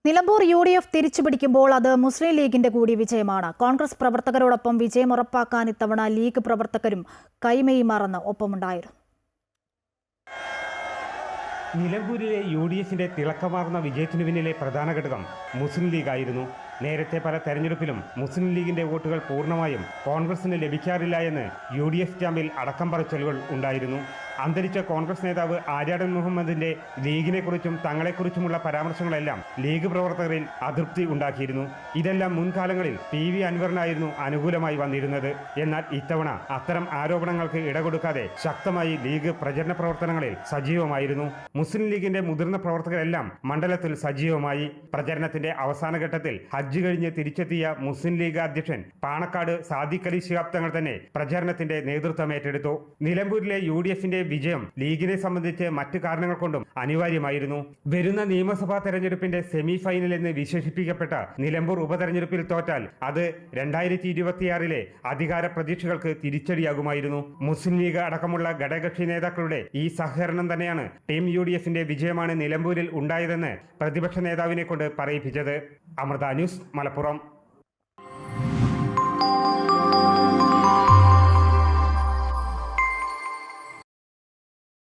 Nilambur UDF തിരിച്ചുപിടിക്കുമ്പോൾ അത് മുസ്ലിം ലീഗിന്റെ കൂടി വിജയമാണ്. കോൺഗ്രസ് പ്രവർത്തകരോടൊപ്പം വിജയം ഉറപ്പാക്കാൻ ഇത്തവണ ലീഗ് പ്രവർത്തകരും കൈമെയ് മറന്ന് ഒപ്പമുണ്ടായിരുന്നു. നിലമ്പൂരിലെ UDFിന്റെ തിളക്കമാർന്ന വിജയത്തിനു പിന്നിലെ പ്രധാന ഘടകം മുസ്ലിം ലീഗായിരുന്നു. നേരത്തെ പല തെരഞ്ഞെടുപ്പിലും മുസ്ലിം ലീഗിന്റെ വോട്ടുകൾ പൂർണ്ണമായും കോൺഗ്രസിന് ലഭിക്കാറില്ല എന്ന് UDF ക്യാമ്പിൽ അടക്കം പറച്ചിലുകൾ ഉണ്ടായിരുന്നു. അന്തരിച്ച കോൺഗ്രസ് നേതാവ് ആര്യാടൻ മുഹമ്മദിന്റെ ലീഗിനെക്കുറിച്ചും തങ്ങളെക്കുറിച്ചുമുള്ള പരാമർശങ്ങളെല്ലാം ലീഗ് പ്രവർത്തകരിൽ അതൃപ്തി ഉണ്ടാക്കിയിരുന്നു. ഇതെല്ലാം മുൻകാലങ്ങളിൽ PV അൻവറിനായിരുന്നു അനുകൂലമായി വന്നിരുന്നത്. എന്നാൽ ഇത്തവണ അത്തരം ആരോപണങ്ങൾക്ക് ഇടകൊടുക്കാതെ ശക്തമായി ലീഗ് പ്രചരണ പ്രവർത്തനങ്ങളിൽ സജീവമായിരുന്നു. മുസ്ലിം ലീഗിന്റെ മുതിർന്ന പ്രവർത്തകരെല്ലാം മണ്ഡലത്തിൽ സജീവമായി. പ്രചരണത്തിന്റെ അവസാന ഘട്ടത്തിൽ ഹജ്ജ് കഴിഞ്ഞ് തിരിച്ചെത്തിയ മുസ്ലിം ലീഗ് അധ്യക്ഷൻ പാണക്കാട് സാദിഖ് അലി ശിഹാബ് തങ്ങൾ തന്നെ പ്രചരണത്തിന്റെ നേതൃത്വം ഏറ്റെടുത്തു. നിലമ്പൂരിലെ UDFിന്റെ വിജയം ലീഗിനെ സംബന്ധിച്ച് മറ്റു കാരണങ്ങൾ കൊണ്ടും അനിവാര്യമായിരുന്നു. വരുന്ന നിയമസഭാ തെരഞ്ഞെടുപ്പിന്റെ സെമി ഫൈനൽ എന്ന് വിശേഷിപ്പിക്കപ്പെട്ട നിലമ്പൂർ ഉപതെരഞ്ഞെടുപ്പിൽ തോറ്റാൽ അത് 2026 അധികാര പ്രതീക്ഷകൾക്ക് തിരിച്ചടിയാകുമായിരുന്നു. മുസ്ലിം ലീഗ് അടക്കമുള്ള ഘടകകക്ഷി നേതാക്കളുടെ ഈ സഹകരണം തന്നെയാണ് ടീം UDFിന്റെ വിജയമാണ് നിലമ്പൂരിൽ ഉണ്ടായതെന്ന് പ്രതിപക്ഷ നേതാവിനെ കൊണ്ട് പറയിപ്പിച്ചത്. അമൃത ന്യൂസ്, മലപ്പുറം.